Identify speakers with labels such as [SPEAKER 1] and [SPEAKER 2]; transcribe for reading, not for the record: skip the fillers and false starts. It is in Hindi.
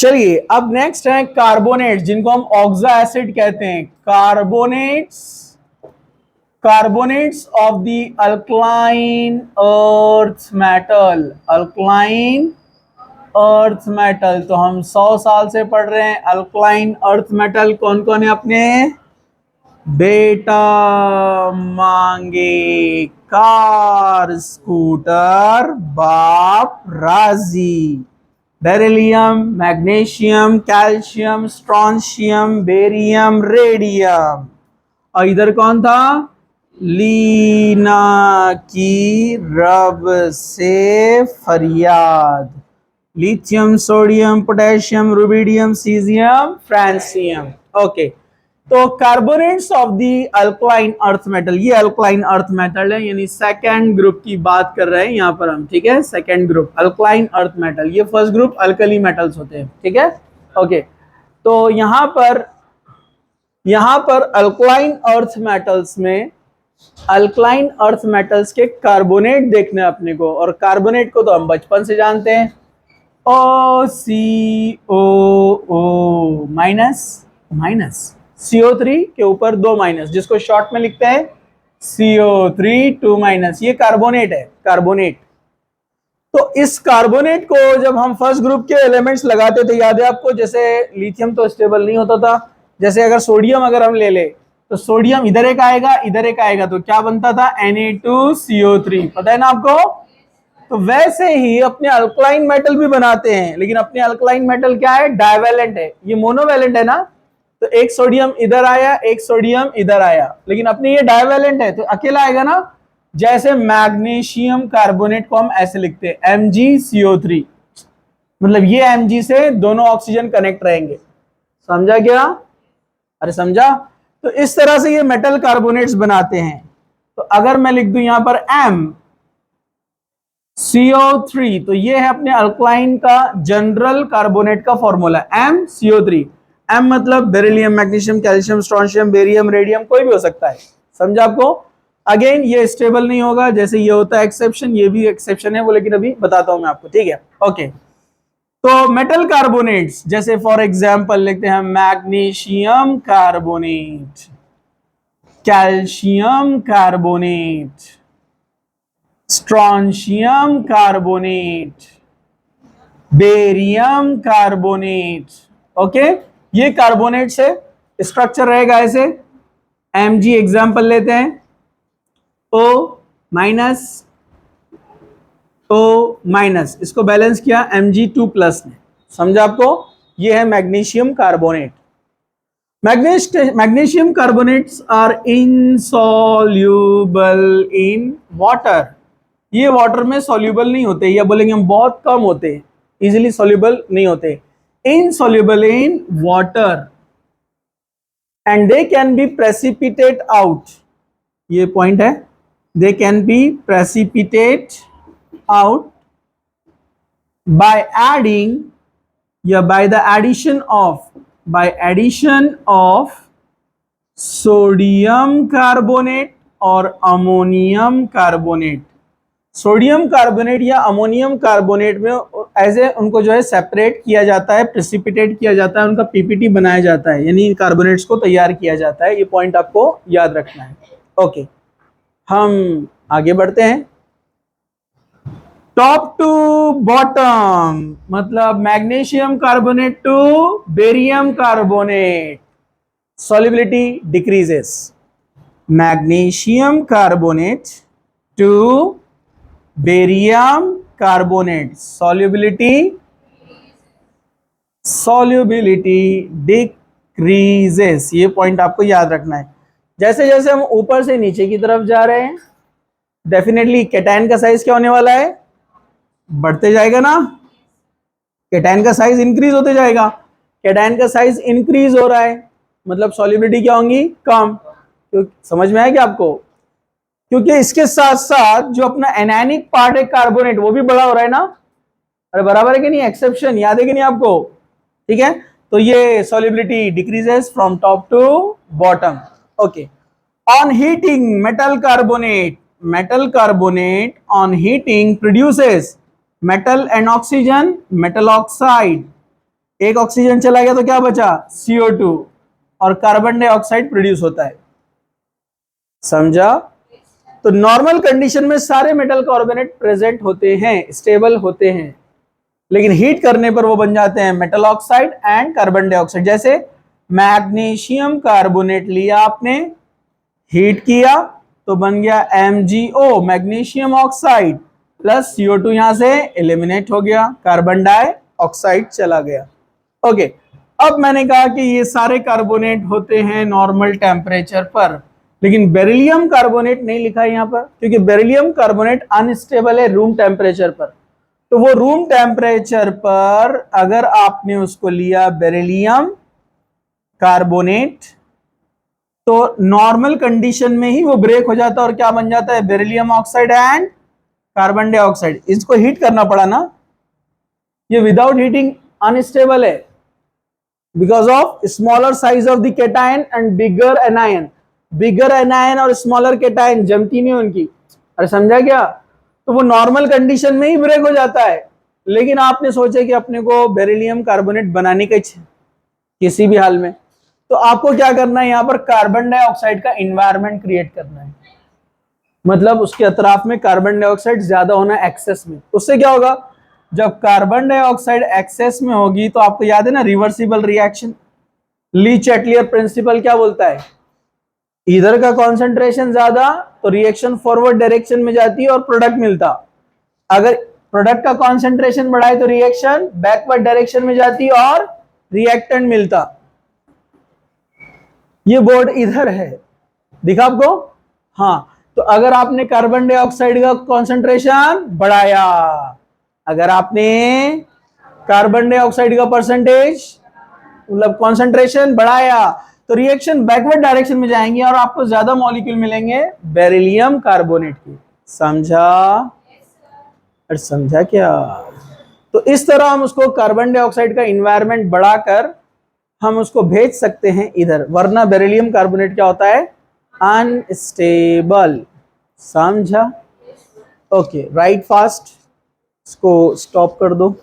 [SPEAKER 1] चलिए अब नेक्स्ट है कार्बोनेट्स, जिनको हम ऑक्सा एसिड कहते हैं। Carbonates of the alkaline earth metal. Alkaline earth metal तो हम 100 साल से पढ़ रहे हैं। अल्कलाइन अर्थ मेटल कौन कौन है अपने? बेटा मांगे कार स्कूटर बाप राजी। Beryllium, magnesium, calcium, strontium, barium, radium. और इधर कौन था? लीना की रब से फरियाद। Lithium, sodium, potassium, rubidium, caesium, francium. Okay, तो carbonates of the alkaline earth metal, ये अल्कलाइन अर्थ मेटल है, यानी सेकेंड ग्रुप की बात कर रहे हैं यहां पर हम। ठीक है, second group alkaline earth metal. ये फर्स्ट ग्रुप अल्कली मेटल्स होते हैं। ठीक है, ओके। तो यहां पर अल्कलाइन अर्थ मेटल्स में, अल्कलाइन अर्थ मेटल्स के कार्बोनेट देखने अपने को। और कार्बोनेट को तो हम बचपन से जानते हैं, OCOO माइनस माइनस, CO3 के ऊपर 2 माइनस, जिसको शॉर्ट में लिखते हैं CO3 2 माइनस। ये कार्बोनेट है, कार्बोनेट। तो इस कार्बोनेट को जब हम फर्स्ट ग्रुप के एलिमेंट्स लगाते थे, याद है आपको? जैसे लिथियम तो स्टेबल नहीं होता था, जैसे अगर सोडियम अगर हम ले ले तो सोडियम इधर एक आएगा, इधर एक आएगा, तो क्या बनता था? Na2CO3। पता है ना आपको? तो वैसे ही अपने अल्कलाइन मेटल भी बनाते हैं, लेकिन अपने अल्कलाइन मेटल क्या है? डाइवैलेंट है। ये मोनोवैलेंट है ना, तो एक सोडियम इधर आया, एक सोडियम इधर आया, लेकिन अपने ये डाइवैलेंट है तो अकेला आएगा ना। जैसे मैग्नीशियम कार्बोनेट को हम ऐसे लिखते हैं MgCO3, मतलब ये Mg से दोनों ऑक्सीजन कनेक्ट रहेंगे। समझा क्या? अरे समझा? तो इस तरह से ये मेटल कार्बोनेट्स बनाते हैं। तो अगर मैं लिख दूं यहां पर MCO3, तो ये है अपने अल्कलाइन का जनरल कार्बोनेट का फॉर्मूला, MCO3। M मतलब beryllium, magnesium, calcium, strontium, barium, radium, कोई भी हो सकता है। समझा आपको? अगेन ये स्टेबल नहीं होगा, जैसे ये होता है एक्सेप्शन, ये भी एक्सेप्शन है वो, लेकिन अभी बताता हूं मैं आपको। ठीक है, ओके। तो मेटल कार्बोनेट्स, जैसे फॉर एग्जांपल लिखते हैं magnesium carbonate, calcium carbonate, strontium carbonate, barium carbonate. Okay, ये कार्बोनेट्स है। स्ट्रक्चर रहेगा ऐसे। Mg एग्जांपल लेते हैं, O माइनस, O माइनस, इसको बैलेंस किया Mg2+ ने। समझा आपको? ये है magnesium carbonate. Magnesium carbonates are insoluble in water. ये वाटर में सॉल्यूबल नहीं होते, या बोलेंगे हम बहुत कम होते हैं, इजिली सॉल्यूबल नहीं होते। Insoluble in water and they can be precipitate out. ये पॉइंट है, they can be precipitate out by adding, या by the addition of sodium carbonate और अमोनियम कार्बोनेट। सोडियम कार्बोनेट या अमोनियम कार्बोनेट में ऐसे उनको जो है सेपरेट किया जाता है, प्रेसिपिटेट किया जाता है, उनका पीपीटी बनाया जाता है, यानी कार्बोनेट्स को तैयार किया जाता है। ये पॉइंट आपको याद रखना है। ओके, हम आगे बढ़ते हैं। टॉप टू बॉटम, मतलब magnesium carbonate to barium carbonate, solubility decreases. Magnesium carbonate to barium carbonate, solubility decreases। ये पॉइंट आपको याद रखना है। जैसे जैसे हम ऊपर से नीचे की तरफ जा रहे हैं, डेफिनेटली कैटायन का साइज क्या होने वाला है? बढ़ते जाएगा ना। कैटायन का साइज इंक्रीज होते जाएगा। कैटायन का साइज इंक्रीज हो रहा है, मतलब सॉल्युबिलिटी क्या होंगी? कम। समझ में आया क्या आपको? क्योंकि इसके साथ साथ जो अपना एनायनिक पार्ट है कार्बोनेट, वो भी बड़ा हो रहा है ना। अरे बराबर है कि नहीं? एक्सेप्शन याद है कि नहीं आपको? ठीक है, तो ये solubility decreases from top to bottom. Okay, on heating metal carbonate on heating produces metal and oxygen, metal oxide एक ऑक्सीजन चला गया तो क्या बचा, CO2, और कार्बन डाइऑक्साइड प्रोड्यूस होता है। समझा? तो नॉर्मल कंडीशन में सारे मेटल कार्बोनेट प्रेजेंट होते हैं, स्टेबल होते हैं, लेकिन हीट करने पर वो बन जाते हैं metal oxide and carbon dioxide. जैसे मैग्नीशियम कार्बोनेट लिया आपने, हीट किया तो बन गया MgO, magnesium oxide, plus CO2 यहां से एलिमिनेट हो गया, कार्बन डाइऑक्साइड चला गया। ओके, अब मैंने कहा कि ये सारे कार्बोनेट होते हैं नॉर्मल टेम्परेचर पर, लेकिन बेरिलियम कार्बोनेट नहीं लिखा है यहां पर, क्योंकि बेरिलियम कार्बोनेट अनस्टेबल है रूम टेम्परेचर पर। तो वो रूम टेम्परेचर पर अगर आपने उसको लिया बेरिलियम कार्बोनेट, तो नॉर्मल कंडीशन में ही वो ब्रेक हो जाता है और क्या बन जाता है, beryllium oxide and carbon dioxide. इसको हीट करना पड़ा ना, ये विदाउट हीटिंग अनस्टेबल है, because of smaller size of the cation and bigger anion. Bigger anion और स्मॉलर केटायन जमती नहीं उनकी, अरे समझा क्या? तो वो नॉर्मल कंडीशन में ही ब्रेक हो जाता है, लेकिन आपने सोचा कि अपने को बेरिलियम कार्बोनेट बनाने का किसी भी हाल में, तो आपको क्या करना है, यहां पर कार्बन डाइऑक्साइड का इन्वायरमेंट क्रिएट करना है, मतलब उसके अतराफ में कार्बन डाइऑक्साइड ज्यादा होना एक्सेस में। उससे क्या होगा, जब कार्बन डाइऑक्साइड एक्सेस में होगी तो आपको याद है ना रिवर्सिबल रिएक्शन, ली चैटलियर प्रिंसिपल क्या बोलता है, इधर का कॉन्सेंट्रेशन ज्यादा तो रिएक्शन फॉरवर्ड डायरेक्शन में जाती है और प्रोडक्ट मिलता, अगर प्रोडक्ट का कॉन्सेंट्रेशन बढ़ाए तो रिएक्शन बैकवर्ड डायरेक्शन में जाती और रिएक्टेंट मिलता। ये बोर्ड इधर है, दिखा आपको? हाँ, तो अगर आपने कार्बन डाइऑक्साइड का कॉन्सेंट्रेशन बढ़ाया, अगर आपने कार्बन डाइऑक्साइड का परसेंटेज मतलब कॉन्सेंट्रेशन बढ़ाया, तो रिएक्शन बैकवर्ड डायरेक्शन में जाएंगे और आपको ज्यादा मॉलिक्यूल मिलेंगे बेरिलियम कार्बोनेट के। समझा? अरे समझा क्या? तो इस तरह हम उसको कार्बन डाइऑक्साइड का इन्वायरमेंट बढ़ाकर हम उसको भेज सकते हैं इधर, वरना बेरिलियम कार्बोनेट क्या होता है, अनस्टेबल। समझा? ओके, राइट फास्ट, इसको स्टॉप कर दो।